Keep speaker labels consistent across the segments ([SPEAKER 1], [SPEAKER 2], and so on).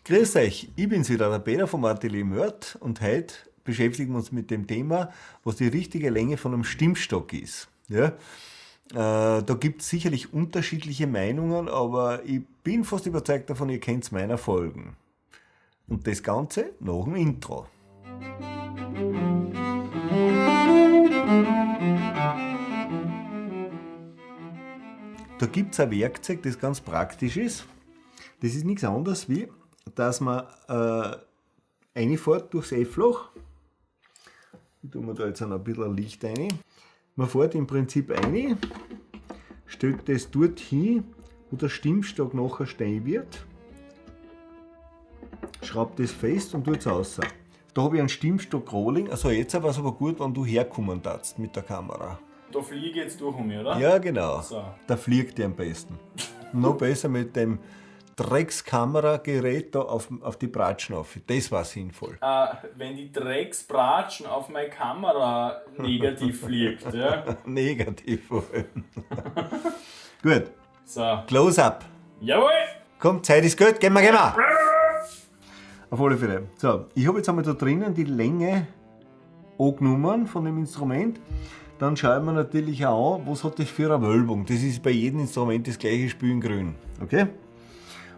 [SPEAKER 1] Grüß euch, ich bin's wieder, der Peter vom Atelier Mörd und heute beschäftigen wir uns mit dem Thema, was die richtige Länge von einem Stimmstock ist. Ja? Da gibt es sicherlich unterschiedliche Meinungen, aber ich bin fast überzeugt davon, ihr kennt meiner Folgen. Und das Ganze nach dem Intro. Da gibt es ein Werkzeug, das ganz praktisch ist. Das ist nichts anderes wie, dass man reinfährt durchs F-Loch. Ich tue mir da jetzt ein bisschen Licht rein. Man fährt im Prinzip rein, stellt das dort hin, wo der Stimmstock nachher stehen wird, schraubt das fest und tut es raus. Da habe ich einen Stimmstock-Rolling. Also jetzt war es aber gut, wenn du herkommen darfst mit der Kamera.
[SPEAKER 2] Da fliege ich jetzt durch um mich, oder?
[SPEAKER 1] Ja, genau.
[SPEAKER 2] So.
[SPEAKER 1] Da fliegt ihr am besten. Noch besser mit dem Dreckskameragerät da auf die Bratschen auf. Das war sinnvoll.
[SPEAKER 2] Wenn die Drecksbratschen auf meine Kamera negativ fliegt, ja?
[SPEAKER 1] Negativ vor allem. Gut,
[SPEAKER 2] So.
[SPEAKER 1] Close-up.
[SPEAKER 2] Jawohl!
[SPEAKER 1] Komm, Zeit ist gut, gehen wir. Auf alle Fälle. So, ich habe jetzt einmal da drinnen die Länge angenommen von dem Instrument. Dann schauen wir natürlich auch an, was hat das für eine Wölbung. Das ist bei jedem Instrument das gleiche Spiel in grün. Okay?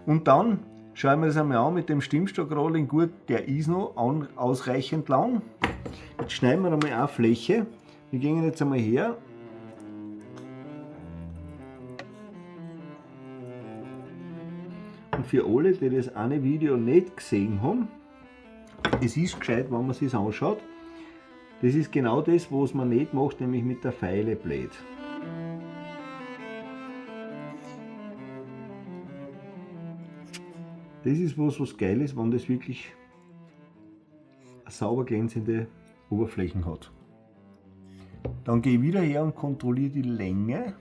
[SPEAKER 1] Und dann schauen wir das einmal an mit dem Stimmstock-Rolling. Gut, der ist noch ausreichend lang. Jetzt schneiden wir einmal eine Fläche. Wir gehen jetzt einmal her. Und für alle, die das eine Video nicht gesehen haben, es ist gescheit, wenn man es sich anschaut. Das ist genau das, was man nicht macht, nämlich mit der Feile Blade. Das ist was geil ist, wenn das wirklich sauber glänzende Oberflächen hat. Dann gehe ich wieder her und kontrolliere die Länge.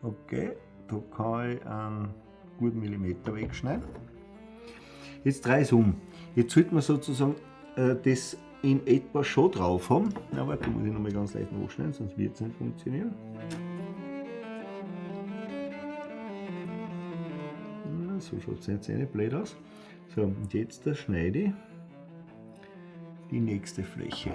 [SPEAKER 1] Okay, da kann ich einen guten Millimeter wegschneiden. Jetzt drehe ich es um. Jetzt sollte man sozusagen das in etwa schon drauf haben. Na, warte, da muss ich nochmal ganz leicht nachschneiden, sonst wird es nicht funktionieren. So schaut es jetzt eine blöd aus. So, und jetzt schneide ich die nächste Fläche.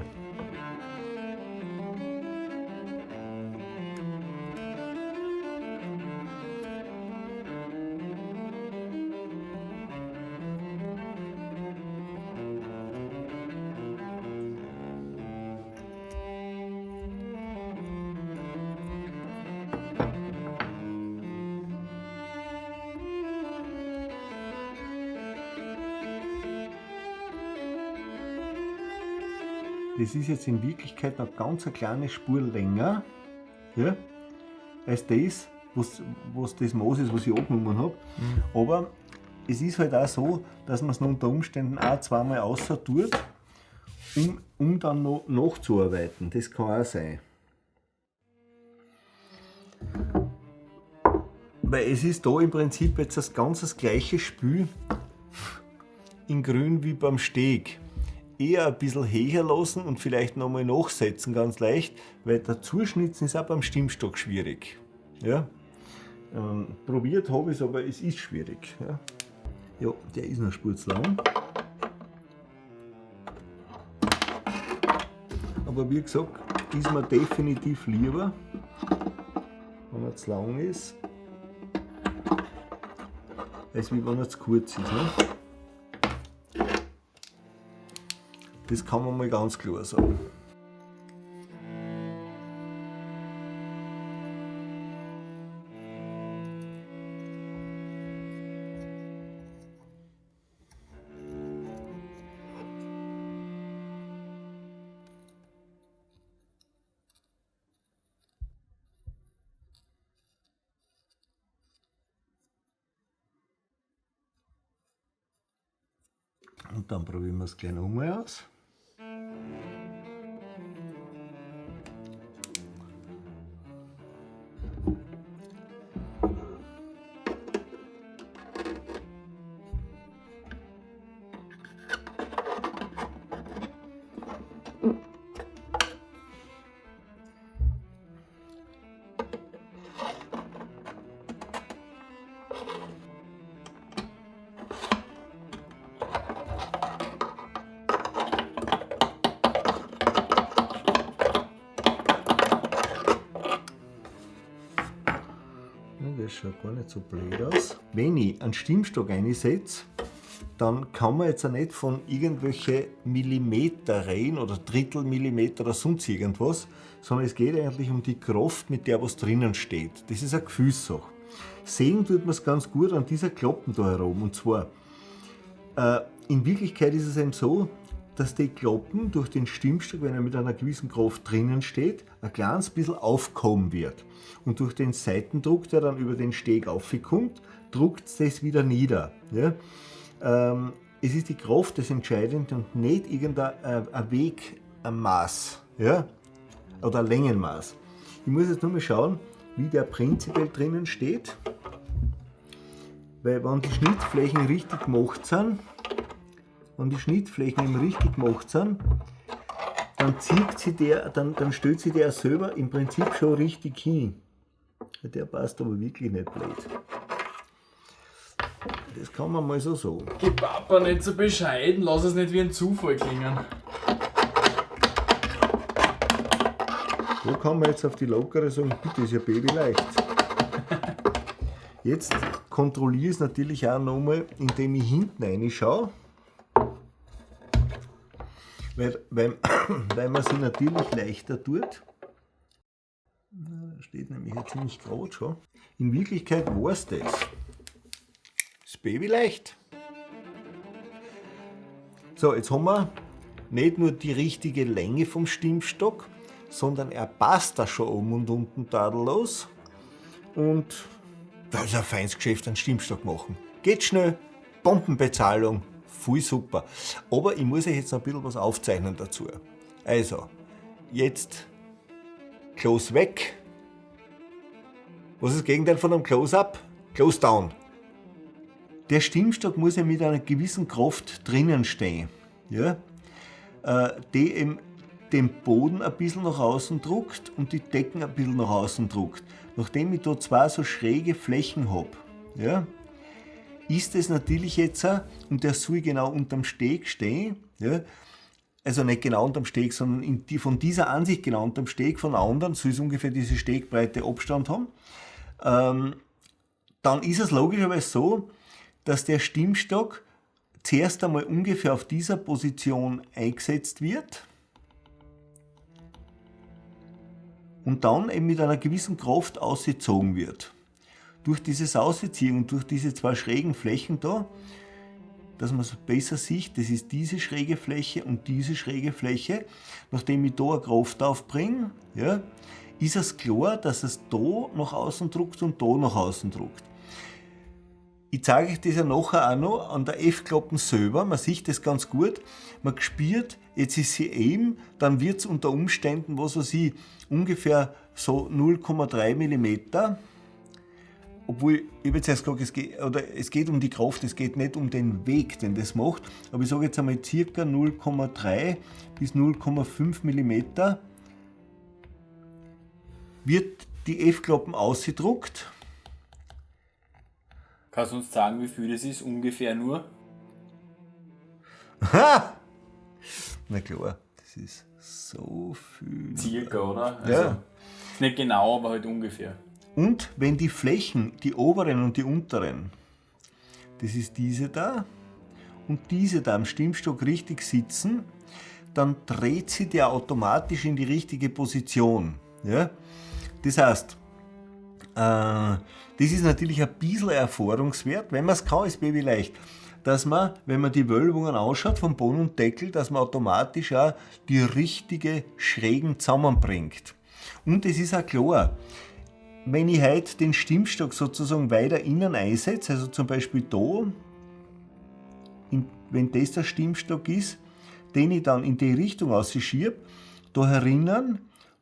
[SPEAKER 1] Das ist jetzt in Wirklichkeit noch ganz eine kleine Spur länger, ja, als das, was das Maß ist, was ich angenommen habe. Aber es ist halt auch so, dass man es unter Umständen auch zweimal außer tut, um dann noch nachzuarbeiten. Das kann auch sein. Weil es ist da im Prinzip jetzt das gleiche Spiel in grün wie beim Steg. Eher ein bisschen höher lassen und vielleicht nochmal nachsetzen, ganz leicht, weil der Zuschnitzen ist auch beim Stimmstock schwierig. Ja? Probiert habe ich es, aber es ist schwierig. Ja, ja, der ist noch spurzlang. Aber wie gesagt, ist mir definitiv lieber, wenn er zu lang ist, als wie wenn er zu kurz ist. Ne? Das kann man mal ganz klar sagen. Und dann probieren wir es gleich nochmal aus. schaut gar nicht so blöd aus. Wenn ich einen Stimmstock einsetze, dann kann man jetzt auch nicht von irgendwelche Millimeter reden oder Drittelmillimeter oder sonst irgendwas, sondern es geht eigentlich um die Kraft, mit der was drinnen steht. Das ist eine Gefühlssache. Sehen tut man es ganz gut an dieser Klappen da herum. Und zwar, in Wirklichkeit ist es eben so, dass die Klappen durch den Stimmstock, wenn er mit einer gewissen Kraft drinnen steht, ein kleines bisschen aufkommen wird. Und durch den Seitendruck, der dann über den Steg aufkommt, druckt es das wieder nieder. Ja? Es ist die Kraft das Entscheidende und nicht irgendein Weg, ein Maß, ja? Oder ein Längenmaß. Ich muss jetzt nur mal schauen, wie der prinzipiell drinnen steht. Weil wenn die Schnittflächen richtig gemacht sind, dann stellt sich der selber im Prinzip schon richtig hin. Der passt aber wirklich nicht blöd. Das kann man mal so sagen.
[SPEAKER 2] Geh Papa nicht so bescheiden, lass es nicht wie ein Zufall klingen.
[SPEAKER 1] So kann man jetzt auf die lockere sagen, bitte, ist ja babyleicht. Jetzt kontrolliere ich es natürlich auch nochmal, indem ich hinten reinschaue. Weil man sie natürlich leichter tut. Da steht nämlich jetzt ziemlich gerade schon. In Wirklichkeit war es das. Das Baby leicht. So, jetzt haben wir nicht nur die richtige Länge vom Stimmstock, sondern er passt da schon um und unten tadellos. Und das ist ein feines Geschäft, einen Stimmstock machen. Geht schnell, Bombenbezahlung, voll super. Aber ich muss euch jetzt noch ein bisschen was aufzeichnen dazu. Also, jetzt Close weg. Was ist das Gegenteil von einem Close-up? Close down. Der Stimmstock muss ja mit einer gewissen Kraft drinnen stehen, ja? Die eben den Boden ein bisschen nach außen druckt und die Decken ein bisschen nach außen druckt. Nachdem ich da zwei so schräge Flächen habe, ja, ist es natürlich jetzt, und der soll genau unterm Steg stehen, ja, also nicht genau unterm Steg, sondern von dieser Ansicht genau unterm Steg, von der anderen soll es ungefähr diese Stegbreite Abstand haben, dann ist es logischerweise so, dass der Stimmstock zuerst einmal ungefähr auf dieser Position eingesetzt wird und dann eben mit einer gewissen Kraft ausgezogen wird. Durch dieses Ausziehen und durch diese zwei schrägen Flächen da, dass man es besser sieht, das ist diese schräge Fläche und diese schräge Fläche. Nachdem ich da eine Kraft aufbringe, ja, ist es klar, dass es da nach außen druckt und da nach außen druckt. Ich zeige euch das ja nachher auch noch an der F-Klappen selber, man sieht das ganz gut, man spürt, jetzt ist sie eben, dann wird es unter Umständen, was weiß ich, ungefähr so 0,3 mm. Obwohl, ich habe jetzt erst gesagt, es geht um die Kraft, es geht nicht um den Weg, den das macht, aber ich sage jetzt einmal ca. 0,3 bis 0,5 mm wird die F-Klappen ausgedruckt.
[SPEAKER 2] Kannst du uns sagen, wie viel das ist, ungefähr nur?
[SPEAKER 1] Ha! Na klar, das ist so viel.
[SPEAKER 2] Circa, oder? Also,
[SPEAKER 1] Ja.
[SPEAKER 2] nicht genau, aber halt ungefähr.
[SPEAKER 1] Und wenn die Flächen, die oberen und die unteren, das ist diese da und diese da am Stimmstock richtig sitzen, dann dreht sie der automatisch in die richtige Position. Ja? Das heißt, das ist natürlich ein bisschen Erfahrungswert, wenn man es kann, ist Baby leicht, dass man, wenn man die Wölbungen ausschaut vom Boden und Deckel, dass man automatisch auch die richtige Schrägen zusammenbringt. Und es ist auch klar, wenn ich heute den Stimmstock sozusagen weiter innen einsetze, also zum Beispiel da, wenn das der Stimmstock ist, den ich dann in die Richtung ausschiebe, da herinnen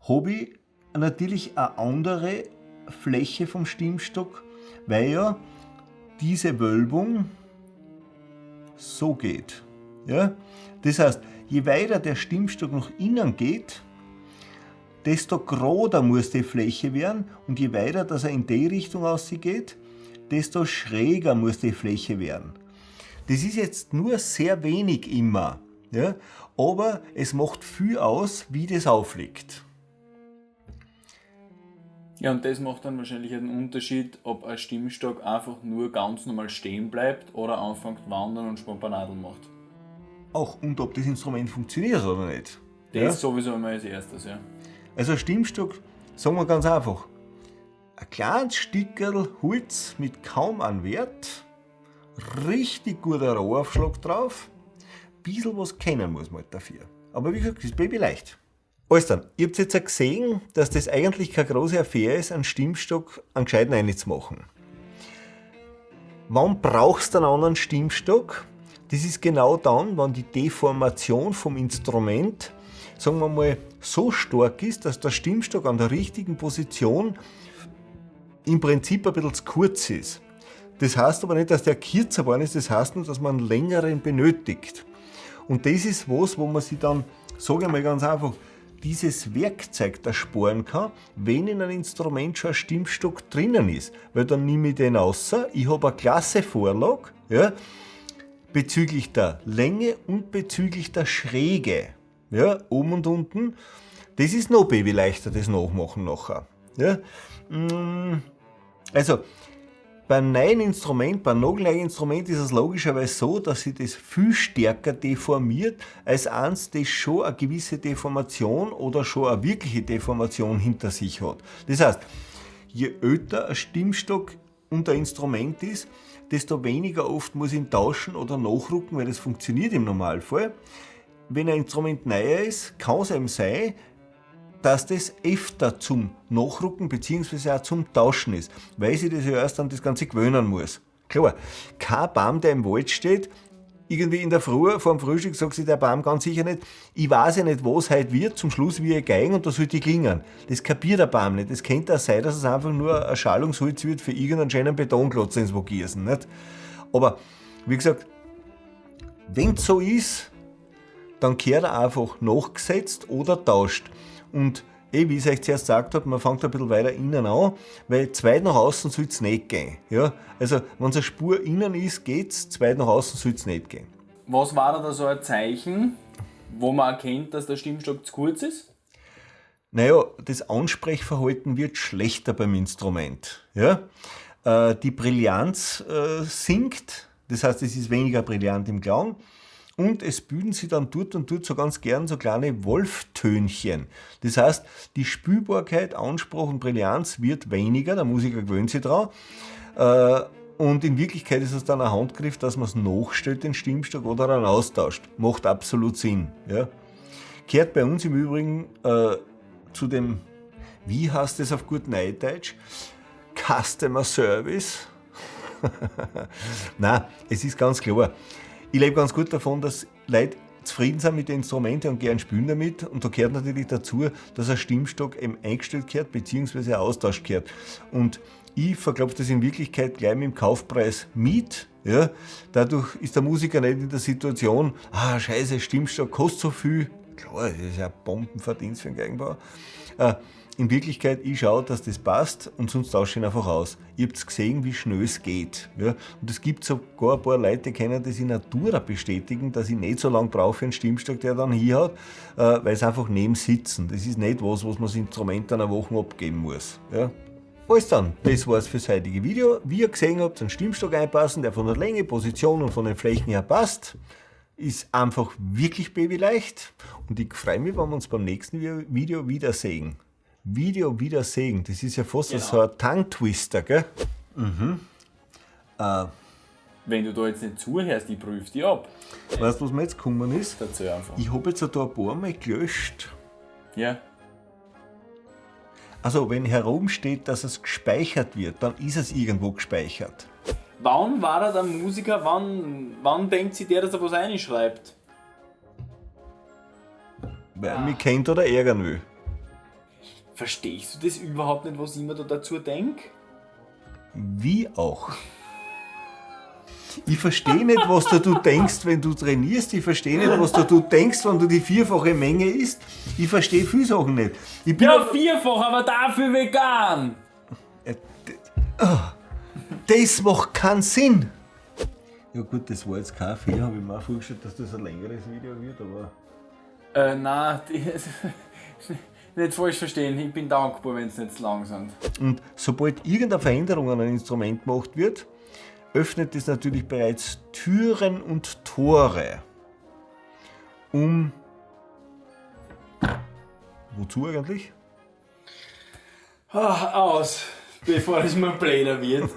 [SPEAKER 1] habe ich natürlich eine andere Fläche vom Stimmstock, weil ja diese Wölbung so geht. Ja? Das heißt, je weiter der Stimmstock nach innen geht, desto gerader muss die Fläche werden und je weiter dass er in die Richtung ausgeht, desto schräger muss die Fläche werden. Das ist jetzt nur sehr wenig immer, ja? Aber es macht viel aus, wie das aufliegt.
[SPEAKER 2] Ja, und das macht dann wahrscheinlich einen Unterschied, ob ein Stimmstock einfach nur ganz normal stehen bleibt oder anfängt wandern und Spampernadeln macht.
[SPEAKER 1] Auch und ob das Instrument funktioniert oder nicht.
[SPEAKER 2] Das ist sowieso immer als erstes, ja.
[SPEAKER 1] Also ein Stimmstock, sagen wir ganz einfach, ein kleines Stickerl Holz mit kaum einem Wert, richtig guter Rohaufschlag drauf, ein bisschen was kennen muss man halt dafür. Aber wie gesagt, das ist babyleicht. Alles dann, ihr habt jetzt ja gesehen, dass das eigentlich keine große Affäre ist, einen Stimmstock einen gescheiten reinzumachen. Wann brauchst du einen anderen Stimmstock? Das ist genau dann, wenn die Deformation vom Instrument, sagen wir mal, so stark ist, dass der Stimmstock an der richtigen Position im Prinzip ein bisschen zu kurz ist. Das heißt aber nicht, dass der kürzer geworden ist, das heißt nur, dass man einen längeren benötigt. Und das ist was, wo man sich dann, sage ich mal ganz einfach, dieses Werkzeug da sparen kann, wenn in einem Instrument schon ein Stimmstock drinnen ist. Weil dann nehme ich den raus, ich habe eine klasse Vorlage, ja, bezüglich der Länge und bezüglich der Schräge, ja, oben und unten. Das ist noch babyleichter, das Nachmachen nachher. Ja. Also, beim neuen Instrument, beim nagelneuen Instrument ist es logischerweise so, dass sich das viel stärker deformiert, als eins, das schon eine gewisse Deformation oder schon eine wirkliche Deformation hinter sich hat. Das heißt, je älter ein Stimmstock und ein Instrument ist, desto weniger oft muss ich ihn tauschen oder nachrücken, weil das funktioniert im Normalfall. Wenn ein Instrument neuer ist, kann es eben sein, dass das öfter zum Nachrücken bzw. auch zum Tauschen ist, weil sich das ja erst an das Ganze gewöhnen muss. Klar, kein Baum, der im Wald steht, irgendwie in der Früh, vor dem Frühstück sagt sich der Baum ganz sicher nicht, ich weiß ja nicht, was heute wird, zum Schluss wie ich geigen und da sollte ich klingen. Das kapiert der Baum nicht. Das könnte auch sein, dass es einfach nur ein Schallungsholz wird für irgendeinen schönen Betonklotz ins Vogiersen, nicht? Aber, wie gesagt, wenn es so ist, dann kehrt er einfach nachgesetzt oder tauscht. Und wie ich euch zuerst gesagt habe, man fängt ein bisschen weiter innen an, weil zu weit nach außen soll es nicht gehen. Ja? Also, wenn es eine Spur innen ist, geht es, zu weit nach außen soll es nicht gehen.
[SPEAKER 2] Was war da so ein Zeichen, wo man erkennt, dass der Stimmstock zu kurz ist?
[SPEAKER 1] Naja, das Ansprechverhalten wird schlechter beim Instrument. Ja? Die Brillanz sinkt, das heißt, es ist weniger brillant im Klang. Und es bilden sich dann dort und dort so ganz gern so kleine Wolftönchen. Das heißt, die Spielbarkeit, Anspruch und Brillanz wird weniger, der Musiker gewöhnt sich dran. Und in Wirklichkeit ist es dann ein Handgriff, dass man es nachstellt, den Stimmstock, oder dann austauscht. Macht absolut Sinn. Ja. Gehört bei uns im Übrigen zu dem, wie heißt das auf gut Neudeutsch? Customer Service. Nein, es ist ganz klar. Ich lebe ganz gut davon, dass Leute zufrieden sind mit den Instrumenten und gerne spielen damit. Und da gehört natürlich dazu, dass ein Stimmstock eben eingestellt gehört, beziehungsweise austauscht gehört. Und ich verklopfe das in Wirklichkeit gleich mit dem Kaufpreis mit. Ja. Dadurch ist der Musiker nicht in der Situation, scheiße, Stimmstock kostet so viel. Klar, das ist ja ein Bombenverdienst für den Geigenbauer. In Wirklichkeit, ich schaue, dass das passt und sonst tausche ich ihn einfach aus. Ihr habt gesehen, wie schnell es geht. Ja? Und es gibt sogar ein paar Leute, die können das in Natura bestätigen, dass ich nicht so lange brauche für einen Stimmstock, der dann hier hat, weil es einfach neben sitzen. Das ist nicht was man das Instrument dann eine Woche abgeben muss. Ja? Alles dann, das war's für das heutige Video. Wie ihr gesehen habt, einen Stimmstock einpassen, der von der Länge, Position und von den Flächen her passt. Ist einfach wirklich babyleicht. Und ich freue mich, wenn wir uns beim nächsten Video wiedersehen. Wiedersehen, das ist ja fast so ein Tongue-Twister, gell?
[SPEAKER 2] Wenn du da jetzt nicht zuhörst, ich prüfe dich ab.
[SPEAKER 1] Weißt du, was mir jetzt gekommen ist?
[SPEAKER 2] Erzähl einfach.
[SPEAKER 1] Ich habe jetzt da ein paar Mal gelöscht.
[SPEAKER 2] Ja.
[SPEAKER 1] Also, wenn herum steht, dass es gespeichert wird, dann ist es irgendwo gespeichert.
[SPEAKER 2] Wann war er der Musiker? Wann denkt sich der, dass er was reinschreibt?
[SPEAKER 1] Weil mich kennt oder ärgern will.
[SPEAKER 2] Verstehst du das überhaupt nicht, was ich mir da dazu denke?
[SPEAKER 1] Wie auch. Ich verstehe nicht, was du denkst, wenn du trainierst. Ich verstehe nicht, was du denkst, wenn du die vierfache Menge isst. Ich verstehe viele Sachen nicht. Ich bin
[SPEAKER 2] Ja, vierfach, aber dafür vegan!
[SPEAKER 1] Das macht keinen Sinn. Ja gut, das war jetzt kein Fehler, habe ich mir auch vorgestellt, dass das ein längeres Video wird, aber...
[SPEAKER 2] Nein, Nicht falsch verstehen, ich bin dankbar, wenn es nicht zu lang sind.
[SPEAKER 1] Und sobald irgendeine Veränderung an einem Instrument gemacht wird, öffnet es natürlich bereits Türen und Tore. Wozu eigentlich?
[SPEAKER 2] Aus, bevor es mal blöder wird.